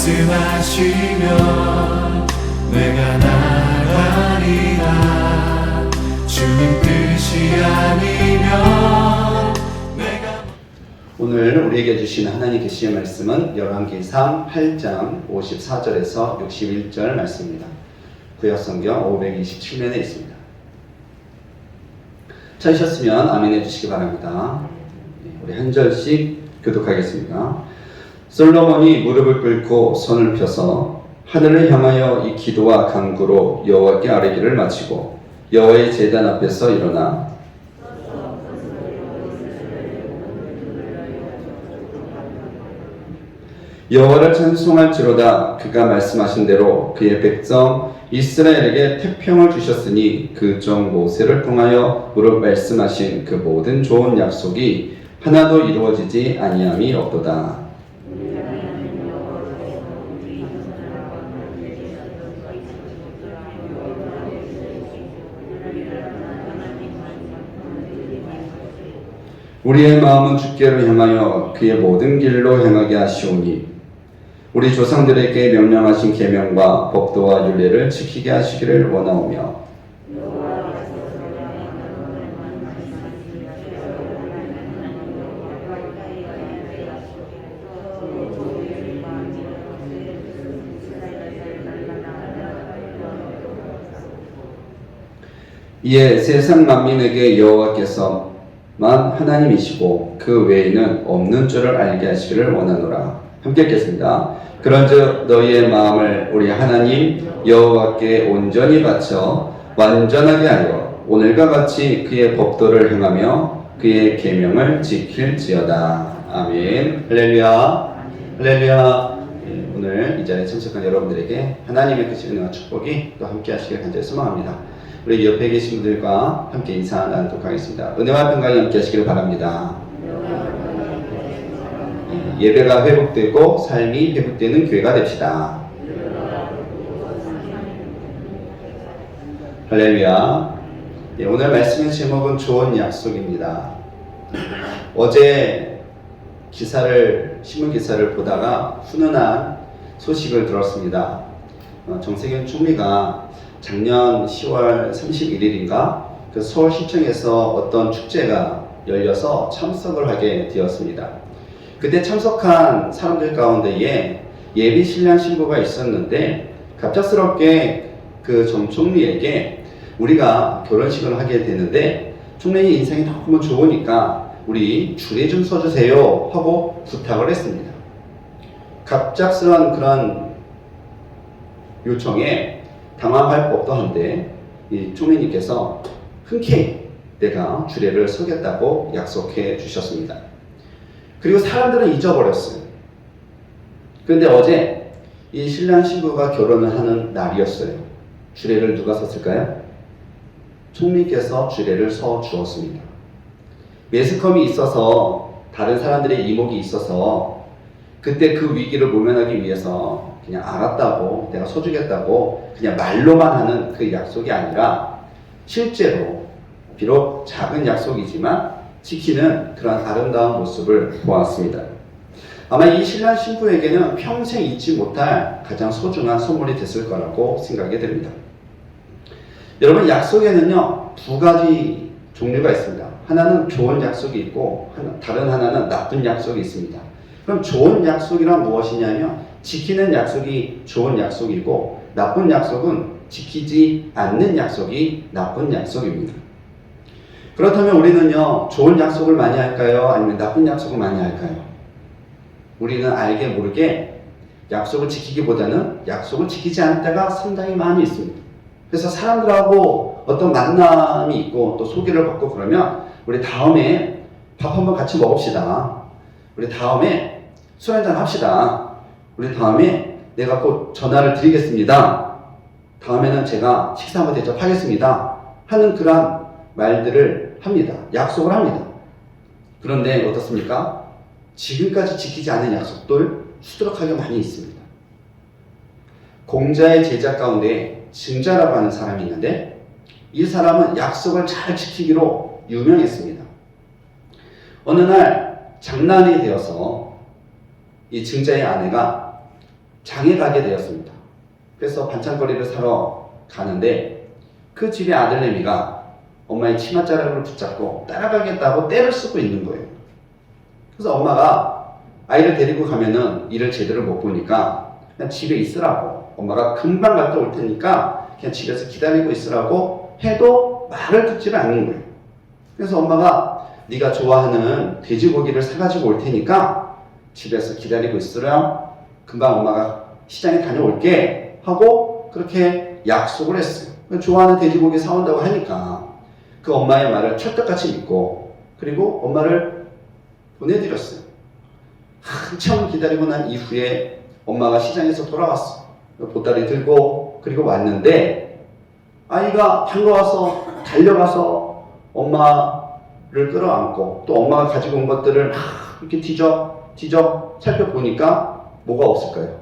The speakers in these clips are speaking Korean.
말씀하시면 내가 나가리라. 주님 뜻이 아니면 내가. 오늘 우리에게 주신 하나님 계시의 말씀은 열왕기상 8장 54절에서 61절 말씀입니다. 구약성경 527면에 있습니다. 찾으셨으면 아멘 해주시기 바랍니다. 우리 한 절씩 교독하겠습니다. 솔로몬이 무릎을 꿇고 손을 펴서 하늘을 향하여 이 기도와 간구로 여호와께 아뢰기를 마치고 여호와의 제단 앞에서 일어나 여호와를 찬송할지로다. 그가 말씀하신 대로 그의 백성 이스라엘에게 태평을 주셨으니 그 종 모세를 통하여 무릇 말씀하신 그 모든 좋은 약속이 하나도 이루어지지 아니함이 없도다. 우리의 마음은 주께로 향하여 그의 모든 길로 행하게 하시오니 우리 조상들에게 명령하신 계명과 법도와 율례를 지키게 하시기를 원하오며 이에 세상 만민에게 여호와께서만 하나님이시고 그 외에는 없는 줄을 알게 하시기를 원하노라. 함께 읽겠습니다. 그런즉 너희의 마음을 우리 하나님 여호와께 온전히 바쳐 완전하게 하여 오늘과 같이 그의 법도를 행하며 그의 계명을 지킬지어다. 아멘. 할렐루야. 할렐루야. 오늘 이 자리에 참석한 여러분들에게 하나님의 크신 은혜와 축복이 또 함께 하시길 간절히 소망합니다. 우리 옆에 계신 분들과 함께 인사 나누도록 하겠습니다. 은혜와 평강이 함께 하시길 바랍니다. 예배가 회복되고 삶이 회복되는 교회가 됩시다. 할렐루야. 오늘 말씀의 제목은 좋은 약속입니다. 어제 신문 기사를 보다가 훈훈한 소식을 들었습니다. 정세균 총리가 작년 10월 31일인가 그 서울시청에서 어떤 축제가 열려서 참석을 하게 되었습니다. 그때 참석한 사람들 가운데에 예비 신랑 신부가 있었는데 갑작스럽게 그 전 총리에게 우리가 결혼식을 하게 되는데 총리의 인상이 너무 좋으니까 우리 주례 좀 써주세요 하고 부탁을 했습니다. 갑작스런 그런 요청에 당황할 법도 한데 이 총리님께서 흔쾌히 내가 주례를 서겠다고 약속해 주셨습니다. 그리고 사람들은 잊어버렸어요. 그런데 어제 이 신랑 신부가 결혼을 하는 날이었어요. 주례를 누가 섰을까요? 총리께서 주례를 서 주었습니다. 매스컴이 있어서 다른 사람들의 이목이 있어서 그때 그 위기를 모면하기 위해서 그냥 알았다고 내가 서주겠다고 그냥 말로만 하는 그 약속이 아니라 실제로 비록 작은 약속이지만 지키는 그런 아름다운 모습을 보았습니다. 아마 이 신랑 신부에게는 평생 잊지 못할 가장 소중한 선물이 됐을 거라고 생각이 됩니다. 여러분, 약속에는요 두 가지 종류가 있습니다. 하나는 좋은 약속이 있고 다른 하나는 나쁜 약속이 있습니다. 그럼 좋은 약속이란 무엇이냐면 지키는 약속이 좋은 약속이고 나쁜 약속은 지키지 않는 약속이 나쁜 약속입니다. 그렇다면 우리는요 좋은 약속을 많이 할까요? 아니면 나쁜 약속을 많이 할까요? 우리는 알게 모르게 약속을 지키기보다는 약속을 지키지 않을 때가 상당히 많이 있습니다. 그래서 사람들하고 어떤 만남이 있고 또 소개를 받고 그러면 우리 다음에 밥 한번 같이 먹읍시다. 우리 다음에 술 한잔 합시다. 우리 다음에 내가 곧 전화를 드리겠습니다. 다음에는 제가 식사 한번 대접하겠습니다. 하는 그런 말들을 합니다. 약속을 합니다. 그런데 어떻습니까? 지금까지 지키지 않은 약속들 수두룩하게 많이 있습니다. 공자의 제자 가운데 증자라고 하는 사람이 있는데 이 사람은 약속을 잘 지키기로 유명했습니다. 어느 날 장난이 되어서 이 증자의 아내가 장에 가게 되었습니다. 그래서 반찬거리를 사러 가는데 그 집의 아들내미가 엄마의 치맛자락을 붙잡고 따라가겠다고 떼를 쓰고 있는 거예요. 그래서 엄마가 아이를 데리고 가면은 일을 제대로 못 보니까 그냥 집에 있으라고, 엄마가 금방 갔다 올 테니까 그냥 집에서 기다리고 있으라고 해도 말을 듣지를 않는 거예요. 그래서 엄마가 네가 좋아하는 돼지고기를 사가지고 올 테니까 집에서 기다리고 있으라, 금방 엄마가 시장에 다녀올게 하고 그렇게 약속을 했어요. 좋아하는 돼지고기 사온다고 하니까 그 엄마의 말을 철떡같이 믿고 그리고 엄마를 보내드렸어요. 한참 기다리고 난 이후에 엄마가 시장에서 돌아왔어. 보따리 들고 그리고 왔는데 아이가 반가워서 달려가서 엄마를 끌어안고 또 엄마가 가지고 온 것들을 막 이렇게 뒤적 살펴보니까 뭐가 없을까요?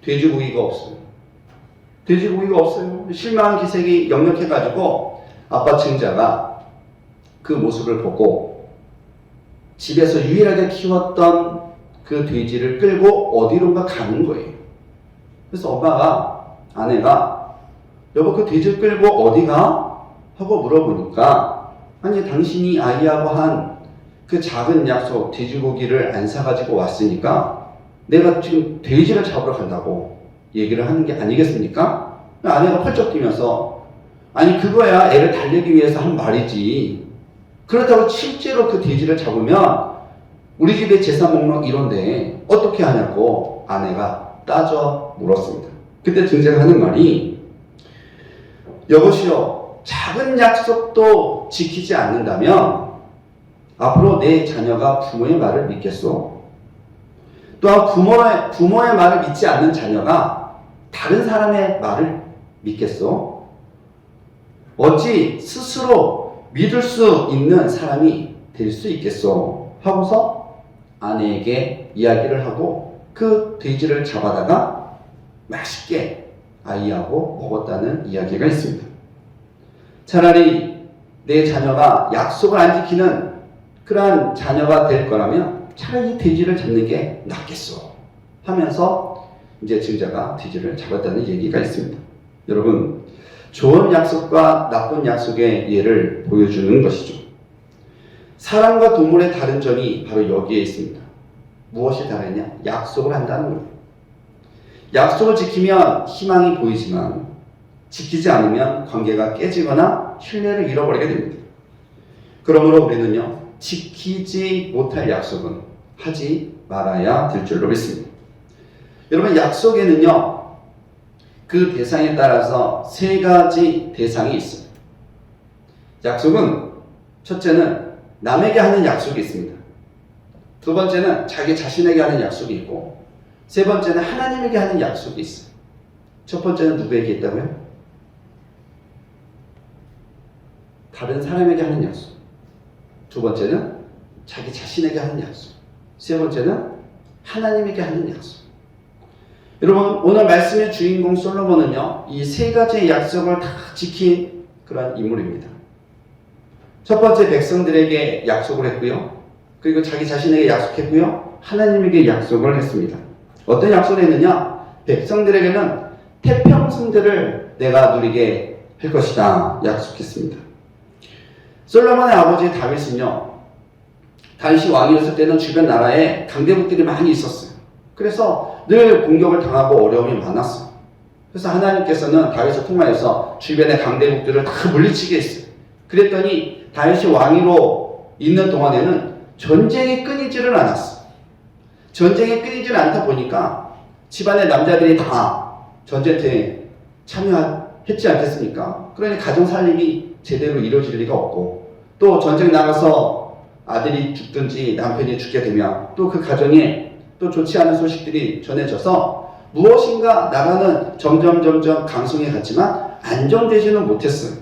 돼지고기가 없어요. 돼지고기가 없어요. 실망한 기색이 역력해가지고 아빠 증자가 그 모습을 보고 집에서 유일하게 키웠던 그 돼지를 끌고 어디론가 가는 거예요. 그래서 엄마가, 아내가 여보 그 돼지를 끌고 어디가? 하고 물어보니까 아니 당신이 아이하고 한 그 작은 약속 돼지고기를 안 사가지고 왔으니까 내가 지금 돼지를 잡으러 간다고 얘기를 하는 게 아니겠습니까? 아내가 펄쩍 뛰면서 아니 그거야 애를 달래기 위해서 한 말이지, 그렇다고 실제로 그 돼지를 잡으면 우리 집에 제사 목록 이런데 어떻게 하냐고 아내가 따져 물었습니다. 그때 증자가 하는 말이 여보시오, 작은 약속도 지키지 않는다면 앞으로 내 자녀가 부모의 말을 믿겠소? 또한 부모의 말을 믿지 않는 자녀가 다른 사람의 말을 믿겠소? 어찌 스스로 믿을 수 있는 사람이 될 수 있겠소? 하고서 아내에게 이야기를 하고 그 돼지를 잡아다가 맛있게 아이하고 먹었다는 이야기가 있습니다. 차라리 내 자녀가 약속을 안 지키는 그러한 자녀가 될 거라면 차라리 돼지를 잡는 게 낫겠소 하면서 이제 증자가 돼지를 잡았다는 얘기가 있습니다. 여러분, 좋은 약속과 나쁜 약속의 예를 보여주는 것이죠. 사람과 동물의 다른 점이 바로 여기에 있습니다. 무엇이 다르냐? 약속을 한다는 거예요. 약속을 지키면 희망이 보이지만 지키지 않으면 관계가 깨지거나 신뢰를 잃어버리게 됩니다. 그러므로 우리는요, 지키지 못할 약속은 하지 말아야 될 줄로 믿습니다. 여러분, 약속에는요, 그 대상에 따라서 세 가지 대상이 있습니다. 약속은 첫째는 남에게 하는 약속이 있습니다. 두 번째는 자기 자신에게 하는 약속이 있고, 세 번째는 하나님에게 하는 약속이 있어요. 첫 번째는 누구에게 있다고요? 다른 사람에게 하는 약속. 두 번째는 자기 자신에게 하는 약속. 세 번째는 하나님에게 하는 약속. 여러분, 오늘 말씀의 주인공 솔로몬은요, 이 세 가지의 약속을 다 지킨 그런 인물입니다. 첫 번째, 백성들에게 약속을 했고요. 그리고 자기 자신에게 약속했고요. 하나님에게 약속을 했습니다. 어떤 약속을 했느냐? 백성들에게는 태평성대를 내가 누리게 할 것이다 약속했습니다. 솔로몬의 아버지 다윗은요, 다윗이 왕이었을 때는 주변 나라에 강대국들이 많이 있었어요. 그래서 늘 공격을 당하고 어려움이 많았어요. 그래서 하나님께서는 다윗을 통하여서 주변의 강대국들을 다 물리치게 했어요. 그랬더니 다윗이 왕위로 있는 동안에는 전쟁이 끊이지를 않았어요. 전쟁이 끊이지를 않다 보니까 집안의 남자들이 다 전쟁터에 참여했지 않겠습니까? 그러니 가정 살림이 제대로 이루어질 리가 없고, 또 전쟁 나가서 아들이 죽든지 남편이 죽게 되면 또 그 가정에 또 좋지 않은 소식들이 전해져서 무엇인가 나라는 점점 강성해 갔지만 안정되지는 못했어요.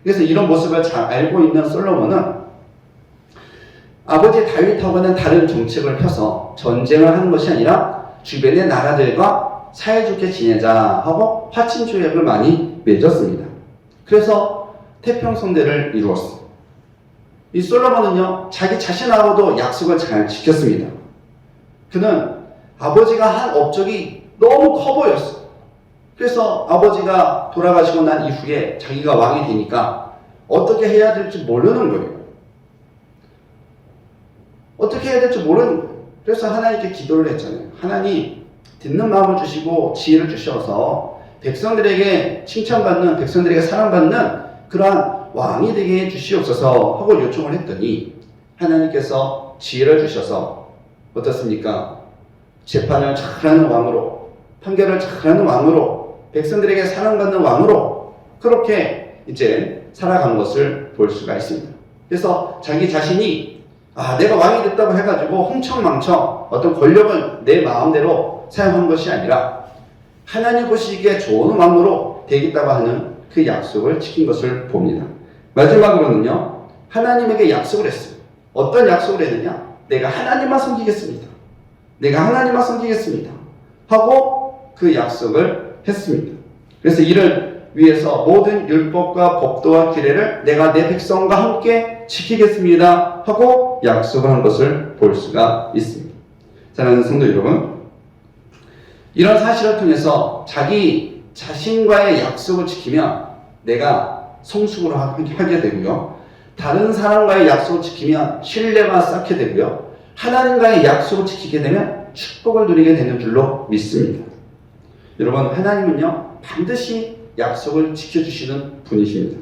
그래서 이런 모습을 잘 알고 있는 솔로몬은 아버지 다윗하고는 다른 정책을 펴서 전쟁을 하는 것이 아니라 주변의 나라들과 사이좋게 지내자 하고 화친조약을 많이 맺었습니다. 그래서 태평성대를 이루었어요. 이 솔로몬은요, 자기 자신하고도 약속을 잘 지켰습니다. 그는 아버지가 한 업적이 너무 커 보였어. 그래서 아버지가 돌아가시고 난 이후에 자기가 왕이 되니까 어떻게 해야 될지 모르는 거예요. 어떻게 해야 될지 모르는 거예요. 그래서 하나님께 기도를 했잖아요. 하나님, 듣는 마음을 주시고 지혜를 주셔서 백성들에게 칭찬받는, 백성들에게 사랑받는 그러한 왕이 되게 해주시옵소서 하고 요청을 했더니 하나님께서 지혜를 주셔서 어떻습니까? 재판을 잘하는 왕으로, 판결을 잘하는 왕으로, 백성들에게 사랑받는 왕으로 그렇게 이제 살아간 것을 볼 수가 있습니다. 그래서 자기 자신이 내가 왕이 됐다고 해가지고 흥청망청 어떤 권력을 내 마음대로 사용한 것이 아니라 하나님 보시기에 좋은 왕으로 되겠다고 하는 그 약속을 지킨 것을 봅니다. 마지막으로는요, 하나님에게 약속을 했어요. 어떤 약속을 했느냐? 내가 하나님만 섬기겠습니다. 내가 하나님만 섬기겠습니다. 하고 그 약속을 했습니다. 그래서 이를 위해서 모든 율법과 법도와 규례를 내가 내 백성과 함께 지키겠습니다. 하고 약속을 한 것을 볼 수가 있습니다. 사랑하는 성도 여러분, 이런 사실을 통해서 자기 자신과의 약속을 지키면 내가 성숙을 하게 되고요. 다른 사람과의 약속을 지키면 신뢰가 쌓게 되고요. 하나님과의 약속을 지키게 되면 축복을 누리게 되는 줄로 믿습니다. 여러분, 하나님은요, 반드시 약속을 지켜주시는 분이십니다.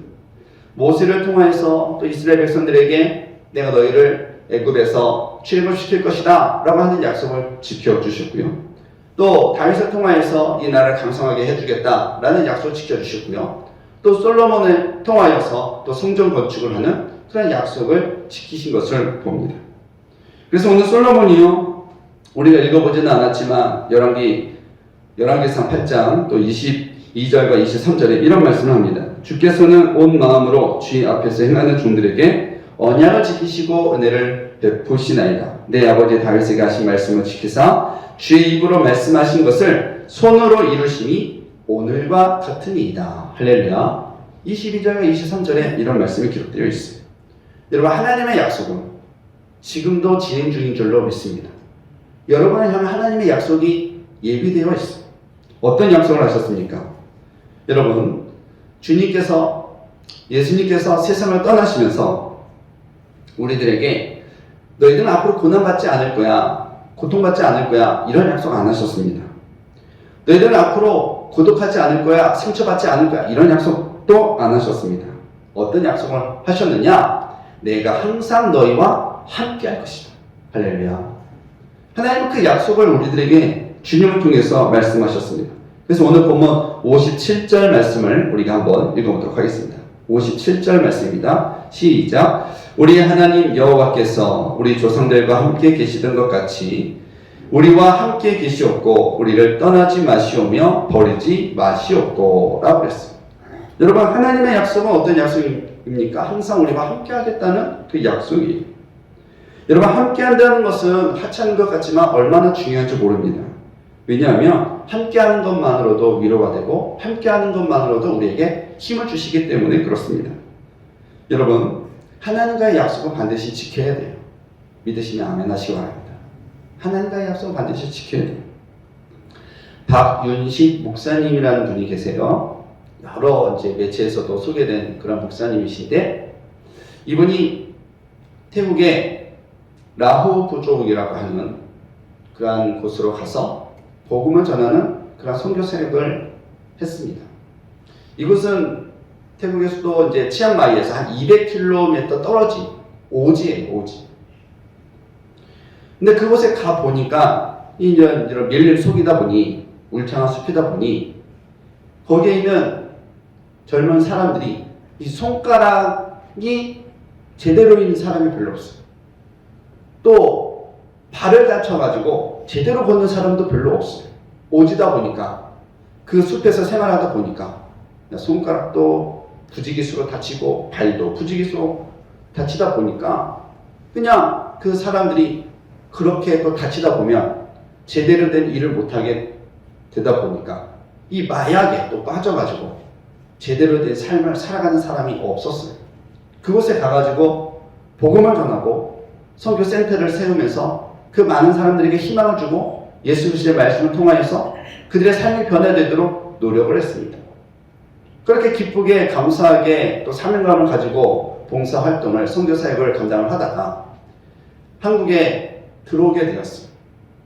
모세를 통하여서 또 이스라엘 백성들에게 내가 너희를 애굽에서 출애굽시킬 것이다 라고 하는 약속을 지켜주셨고요. 또 다윗을 통하여서 이 나라를 강성하게 해주겠다 라는 약속을 지켜주셨고요. 또 솔로몬을 통하여서 또 성전 건축을 하는 그런 약속을 지키신 것을 봅니다. 그래서 오늘 솔로몬이요, 우리가 읽어보지는 않았지만 열왕기상 8장 또 22절과 23절에 이런 말씀을 합니다. 주께서는 온 마음으로 주의 앞에서 행하는 종들에게 언약을 지키시고 은혜를 베푸시나이다. 내 아버지 다윗에게 하신 말씀을 지키사 주의 입으로 말씀하신 것을 손으로 이루심이 오늘과 같으니이다. 할렐루야. 22절과 23절에 이런 말씀이 기록되어 있어요. 여러분, 하나님의 약속은 지금도 진행 중인 줄로 믿습니다. 여러분을 향한 하나님의 약속이 예비되어 있어요. 어떤 약속을 하셨습니까? 여러분, 예수님께서 세상을 떠나시면서 우리들에게 너희들은 앞으로 고난받지 않을 거야, 고통받지 않을 거야, 이런 약속 안 하셨습니다. 너희들은 앞으로 고독하지 않을 거야, 상처받지 않을 거야, 이런 약속도 안 하셨습니다. 어떤 약속을 하셨느냐? 내가 항상 너희와 함께 할 것이다. 할렐루야. 하나님은 그 약속을 우리들에게 주님을 통해서 말씀하셨습니다. 그래서 오늘 본문 57절 말씀을 우리가 한번 읽어보도록 하겠습니다. 57절 말씀입니다. 시작. 우리 하나님 여호와께서 우리 조상들과 함께 계시던 것 같이 우리와 함께 계시옵고 우리를 떠나지 마시오며 버리지 마시옵고 라고 그랬어요. 여러분, 하나님의 약속은 어떤 약속입니까? 항상 우리와 함께 하겠다는 그 약속이에요. 여러분, 함께 한다는 것은 하찮은 것 같지만 얼마나 중요한지 모릅니다. 왜냐하면 함께하는 것만으로도 위로가 되고 함께하는 것만으로도 우리에게 힘을 주시기 때문에 그렇습니다. 여러분, 하나님과의 약속은 반드시 지켜야 돼요. 믿으시면 아멘 하시기 바랍니다. 하나님과의 약속은 반드시 지켜야 돼요. 박윤식 목사님이라는 분이 계세요. 여러 이제 매체에서도 소개된 그런 목사님이신데, 이분이 태국의 라호 부족이라고 하는 그러한 곳으로 가서 복음을 전하는 그런 선교 사역을 했습니다. 이곳은 태국에서도 이제 치앙마이에서 한 200km 떨어진 오지예요, 오지. 근데 그곳에 가 보니까 이런 밀림 속이다 보니, 울창한 숲이다 보니 거기에 있는 젊은 사람들이 이 손가락이 제대로 있는 사람이 별로 없어요. 또 발을 다쳐가지고 제대로 걷는 사람도 별로 없어요. 오지다 보니까, 그 숲에서 생활하다 보니까 손가락도 부지기수로 다치고 발도 부지기수로 다치다 보니까 그냥 그 사람들이 그렇게 또 다치다 보면 제대로 된 일을 못하게 되다 보니까 이 마약에 또 빠져가지고 제대로 된 삶을 살아가는 사람이 없었어요. 그곳에 가가지고 복음을 전하고 선교센터를 세우면서 그 많은 사람들에게 희망을 주고 예수 그리스도의 말씀을 통하여서 그들의 삶이 변화되도록 노력을 했습니다. 그렇게 기쁘게 감사하게 또 사명감을 가지고 봉사활동을 선교사역을 감당을 하다가 한국에 들어오게 되었어요.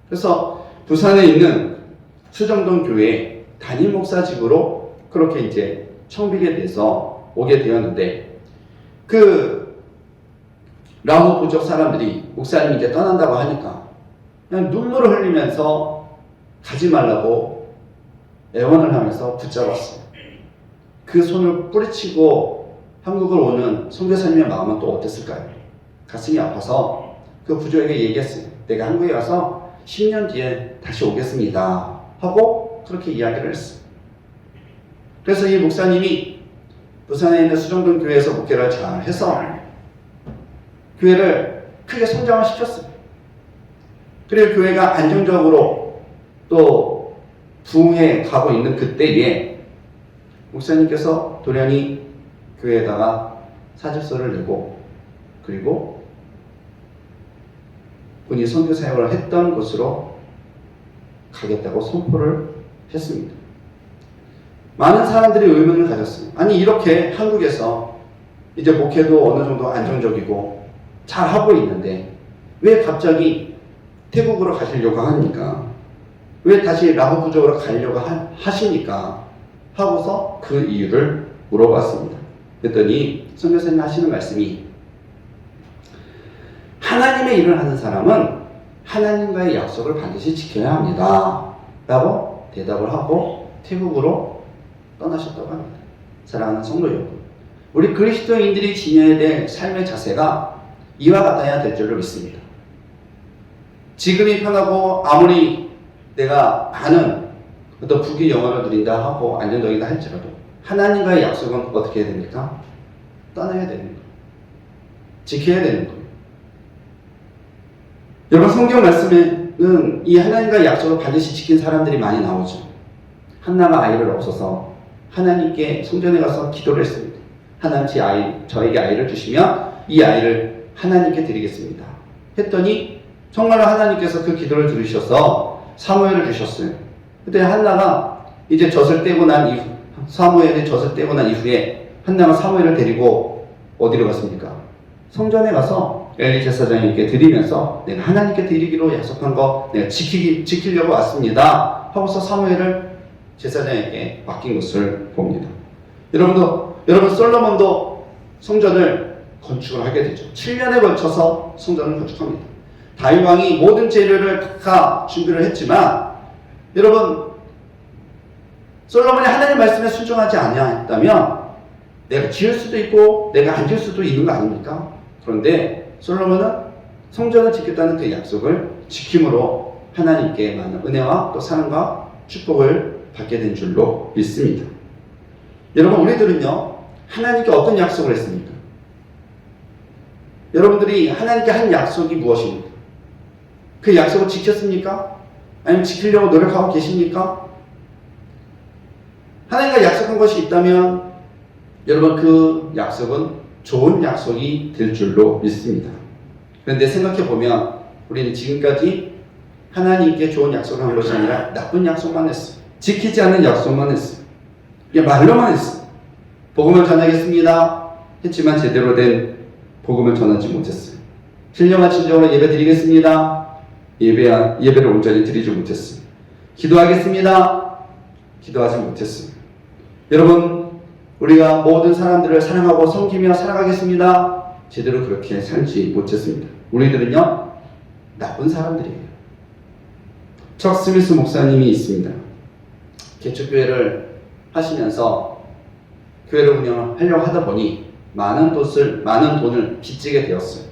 그래서 부산에 있는 수정동 교회 담임 목사직으로 그렇게 이제 청비게 돼서 오게 되었는데 그 라오 부족 사람들이 목사님이 이제 떠난다고 하니까 그냥 눈물을 흘리면서 가지 말라고 애원을 하면서 붙잡았어요. 그 손을 뿌리치고 한국을 오는 선교사님의 마음은 또 어땠을까요? 가슴이 아파서 그 부족에게 얘기했어요. 내가 한국에 와서 10년 뒤에 다시 오겠습니다 하고 그렇게 이야기를 했어요. 그래서 이 목사님이 부산에 있는 수정동 교회에서 목회를 잘 해서 교회를 크게 성장을 시켰어요. 그리고 교회가 안정적으로 또 부흥해 가고 있는 그때에 목사님께서 돌연히 교회에다가 사직서를 내고 그리고 본인이 선교 사역을 했던 곳으로 가겠다고 선포를 했습니다. 많은 사람들이 의문을 가졌어요. 아니 이렇게 한국에서 이제 목회도 어느 정도 안정적이고 잘 하고 있는데 왜 갑자기 태국으로 가시려고 합니까? 왜 다시 라보 부족으로 가려고 하십니까? 하고서 그 이유를 물어봤습니다. 그랬더니 선교사님 하시는 말씀이 하나님의 일을 하는 사람은 하나님과의 약속을 반드시 지켜야 합니다 라고 대답을 하고 태국으로 떠나셨다고 합니다. 사랑하는 성도 여러분, 우리 그리스도인들이 지녀야 될 삶의 자세가 이와 같아야 될 줄로 믿습니다. 지금이 편하고 아무리 내가 많은 어떤 부귀 영화를 누린다 하고 안정적이다 할지라도 하나님과의 약속은 어떻게 해야 됩니까? 떠나야 되는 거예요. 지켜야 되는 거예요. 여러분 성경 말씀에는 이 하나님과의 약속을 반드시 지킨 사람들이 많이 나오죠. 한나가 아이를 없어서 하나님께 성전에 가서 기도를 했습니다. 하나님 저에게 아이를 주시면 이 아이를 하나님께 드리겠습니다. 했더니 정말로 하나님께서 그 기도를 들으셔서 사무엘을 주셨어요. 그때 한나가 이제 젖을 떼고 난 이후 사무엘이 젖을 떼고 난 이후에 한나가 사무엘을 데리고 어디로 갔습니까? 성전에 가서 엘리 제사장에게 드리면서 내가 하나님께 드리기로 약속한 거 내가 지키려고 왔습니다 하고서 사무엘을 제사장에게 맡긴 것을 봅니다. 여러분 솔로몬도 성전을 건축을 하게 되죠. 7년에 걸쳐서 성전을 건축합니다. 다윗 왕이 모든 재료를 다 준비를 했지만 여러분 솔로몬이 하나님 말씀에 순종하지 아니했다면 내가 지을 수도 있고 내가 안 지을 수도 있는 거 아닙니까? 그런데 솔로몬은 성전을 짓겠다는 그 약속을 지킴으로 하나님께 많은 은혜와 또 사랑과 축복을 받게 된 줄로 믿습니다. 여러분 우리들은요 하나님께 어떤 약속을 했습니까? 여러분들이 하나님께 한 약속이 무엇입니까? 그 약속을 지켰습니까? 아니면 지키려고 노력하고 계십니까? 하나님과 약속한 것이 있다면 여러분 그 약속은 좋은 약속이 될 줄로 믿습니다. 그런데 생각해보면 우리는 지금까지 하나님께 좋은 약속을 한 것이 아니라 나쁜 약속만 했어요. 지키지 않는 약속만 했어요. 그냥 말로만 했어요. 복음을 전하겠습니다 했지만 제대로 된 복음을 전하지 못했어요. 신령한 진정으로 예배 드리겠습니다. 예배를 온전히 드리지 못했어요. 기도하겠습니다. 기도하지 못했어요. 여러분 우리가 모든 사람들을 사랑하고 섬기며 살아가겠습니다. 제대로 그렇게 살지 못했습니다. 우리들은요 나쁜 사람들이에요. 척 스미스 목사님이 있습니다. 개척교회를 하시면서 교회를 운영하려고 하다 보니 많은 돈을 빚지게 되었어요.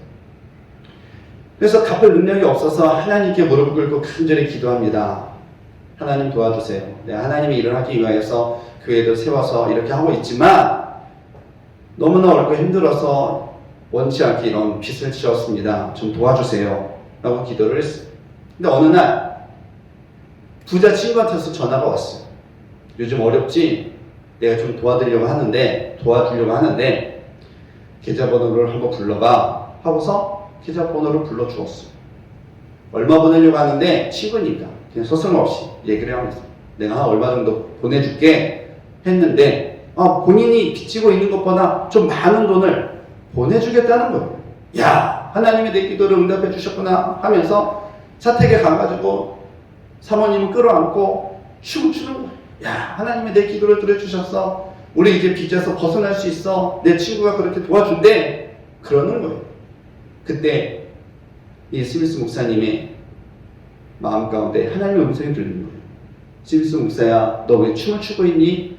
그래서 갚을 능력이 없어서 하나님께 무릎 꿇고 간절히 기도합니다. 하나님 도와주세요. 내가 하나님의 일을 하기 위하여서 교회도 세워서 이렇게 하고 있지만 너무나 어렵고 힘들어서 원치 않게 이런 빚을 지었습니다. 좀 도와주세요 라고 기도를 했어요. 근데 어느 날 부자 친구한테서 전화가 왔어요. 요즘 어렵지? 내가 좀 도와주려고 하는데 계좌번호를 한번 불러봐 하고서 계좌번호를 불러주었어요. 얼마 보내려고 하는데 친구니까 그냥 서슴없이 얘기를 하면서 내가 얼마 정도 보내줄게 했는데 본인이 빚지고 있는 것보다 좀 많은 돈을 보내주겠다는 거예요. 야, 하나님이 내 기도를 응답해 주셨구나 하면서 사택에 가가지고 사모님을 끌어안고 춤을 추는 거예요. 야, 하나님이 내 기도를 들어주셨어. 우리 이제 빚에서 벗어날 수 있어. 내 친구가 그렇게 도와준대. 그러는 거예요. 그때 이 스미스 목사님의 마음 가운데 하나님의 음성이 들리는 거예요. 스미스 목사야, 너 왜 춤을 추고 있니?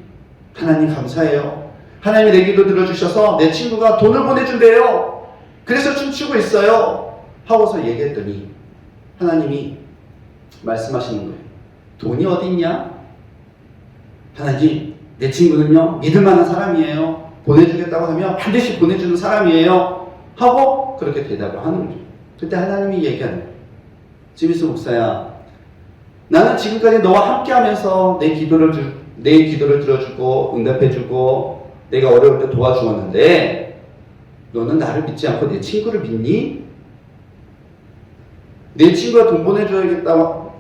하나님 감사해요. 하나님이 내 기도 들어주셔서 내 친구가 돈을 보내준대요. 그래서 춤추고 있어요. 하고서 얘기했더니 하나님이 말씀하시는 거예요. 돈이 어디 있냐? 하나님, 내 친구는요 믿을 만한 사람이에요. 보내주겠다고 하면 반드시 보내주는 사람이에요. 하고 그렇게 대답을 하는 거죠. 그때 하나님이 얘기하는 거예요. 스미스 목사야, 나는 지금까지 너와 함께하면서 내 기도를 들어주고 응답해주고 내가 어려울 때 도와주었는데 너는 나를 믿지 않고 내 친구를 믿니? 내 친구가 돈 보내주겠다고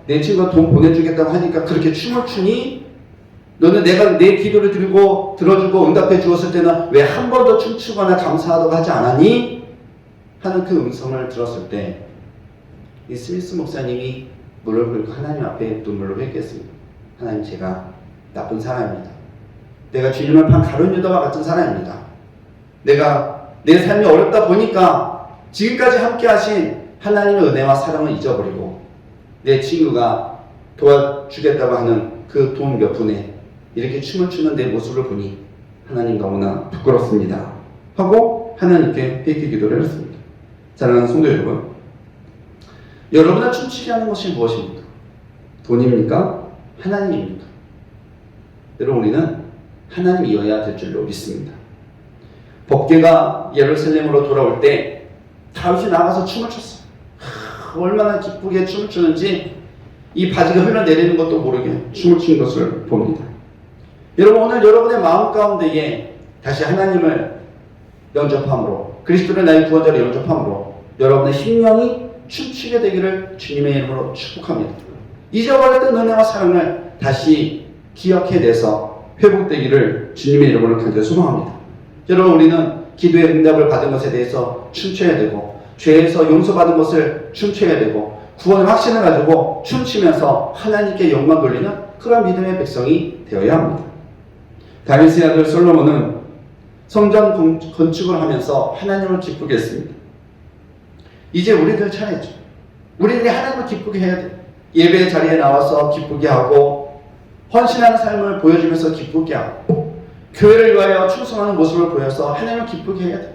하니까 그렇게 춤을 추니? 너는 내가 내 기도를 들어주고 응답해 주었을 때는 왜 한 번 더 춤추거나 감사하다고 하지 않았니? 하는 그 음성을 들었을 때 이 스미스 목사님이 무릎을 꿇고 하나님 앞에 눈물로 회개했습니다. 하나님, 제가 나쁜 사람입니다. 내가 주님을 판 가룟 유다와 같은 사람입니다. 내가 내 삶이 어렵다 보니까 지금까지 함께 하신 하나님의 은혜와 사랑을 잊어버리고 내 친구가 도와주겠다고 하는 그 돈 몇 푼에 이렇게 춤을 추는 내 모습을 보니 하나님 너무나 부끄럽습니다. 하고 하나님께 회개 기도를 했습니다. 사랑하는 성도 여러분, 여러분을 춤추게 하는 것이 무엇입니까? 돈입니까? 하나님입니까? 여러분, 우리는 하나님이어야 될 줄로 믿습니다. 법궤가 예루살렘으로 돌아올 때 다윗이 나가서 춤을 췄어요. 얼마나 기쁘게 춤을 추는지 이 바지가 흘러내리는 것도 모르게 춤을 춘 것을 봅니다. 여러분, 오늘 여러분의 마음 가운데에 다시 하나님을 영접함으로, 그리스도를 나의 구원자로 영접함으로 여러분의 심령이 춤추게 되기를 주님의 이름으로 축복합니다. 잊어버렸던 은혜와 사랑을 다시 기억해내서 회복되기를 주님의 이름으로 간절히 소망합니다. 여러분, 우리는 기도의 응답을 받은 것에 대해서 춤춰야 되고, 죄에서 용서받은 것을 춤춰야 되고, 구원의 확신을 가지고 춤추면서 하나님께 영광 돌리는 그런 믿음의 백성이 되어야 합니다. 다윗의 아들 솔로몬은 성전 건축을 하면서 하나님을 기쁘게 했습니다. 이제 우리들 차례죠. 우리들이 하나님을 기쁘게 해야 돼요. 예배 자리에 나와서 기쁘게 하고, 헌신하는 삶을 보여주면서 기쁘게 하고, 교회를 위하여 충성하는 모습을 보여서 하나님을 기쁘게 해야 돼요.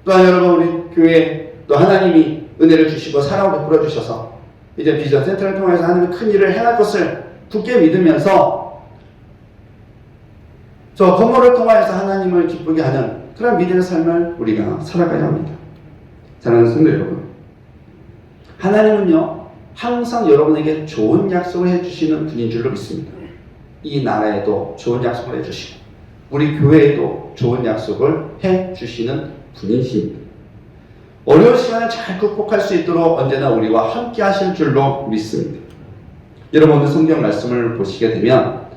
또한 여러분, 우리 교회에 또 하나님이 은혜를 주시고 사랑을 베풀어 주셔서 이제 비전 센터를 통해서 하나님의 큰 일을 행할 것을 굳게 믿으면서 저 건물을 통하여서 하나님을 기쁘게 하는 그런 믿음의 삶을 우리가 살아가야 합니다. 사랑하는 성도 여러분, 하나님은요 항상 여러분에게 좋은 약속을 해주시는 분인 줄로 믿습니다. 이 나라에도 좋은 약속을 해주시고 우리 교회에도 좋은 약속을 해주시는 분이십니다. 어려운 시간을 잘 극복할 수 있도록 언제나 우리와 함께 하실 줄로 믿습니다. 여러분, 오늘 성경 말씀을 보시게 되면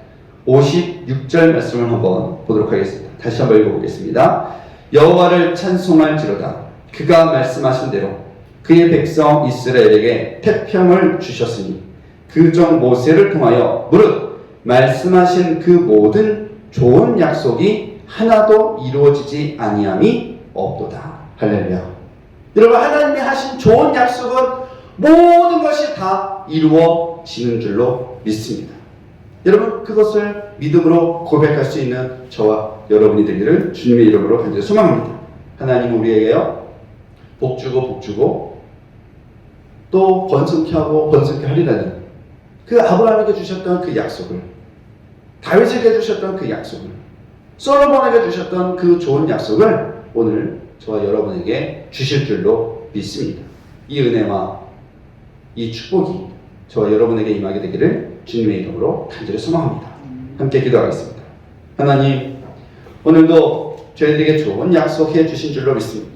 56절 말씀을 한번 보도록 하겠습니다. 다시 한번 읽어보겠습니다. 여호와를 찬송할지로다. 그가 말씀하신 대로 그의 백성 이스라엘에게 태평을 주셨으니 그 종 모세를 통하여 무릇 말씀하신 그 모든 좋은 약속이 하나도 이루어지지 아니함이 없도다. 할렐루야. 여러분, 하나님이 하신 좋은 약속은 모든 것이 다 이루어지는 줄로 믿습니다. 여러분, 그것을 믿음으로 고백할 수 있는 저와 여러분이 되기를 주님의 이름으로 간절히 소망합니다. 하나님은 우리에게요 복주고 또 번성케 하고 번성케 하리라는 그 아브라함에게 주셨던 그 약속을, 다윗에게 주셨던 그 약속을, 솔로몬에게 주셨던 그 좋은 약속을 오늘 저와 여러분에게 주실 줄로 믿습니다. 이 은혜와 이 축복이 저와 여러분에게 임하게 되기를 주님의 이름으로 간절히 소망합니다. 함께 기도하겠습니다. 하나님, 오늘도 저희들에게 좋은 약속해 주신 줄로 믿습니다.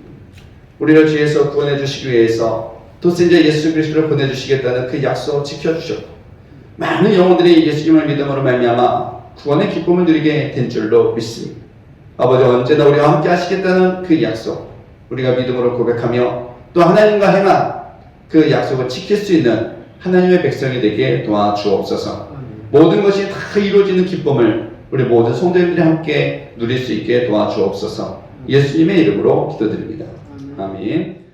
우리를 죄에서 구원해 주시기 위해서 독생자 예수 그리스도를 보내주시겠다는 그 약속 지켜주셨고, 많은 영혼들이 예수님을 믿음으로 말미암아 구원의 기쁨을 누리게 된 줄로 믿습니다. 아버지, 언제나 우리와 함께 하시겠다는 그 약속, 우리가 믿음으로 고백하며 또 하나님과 행한 그 약속을 지킬 수 있는 하나님의 백성이 되게 도와주옵소서. 모든 것이 다 이루어지는 기쁨을 우리 모든 성도님들이 함께 누릴 수 있게 도와주옵소서. 예수님의 이름으로 기도드립니다. 아멘.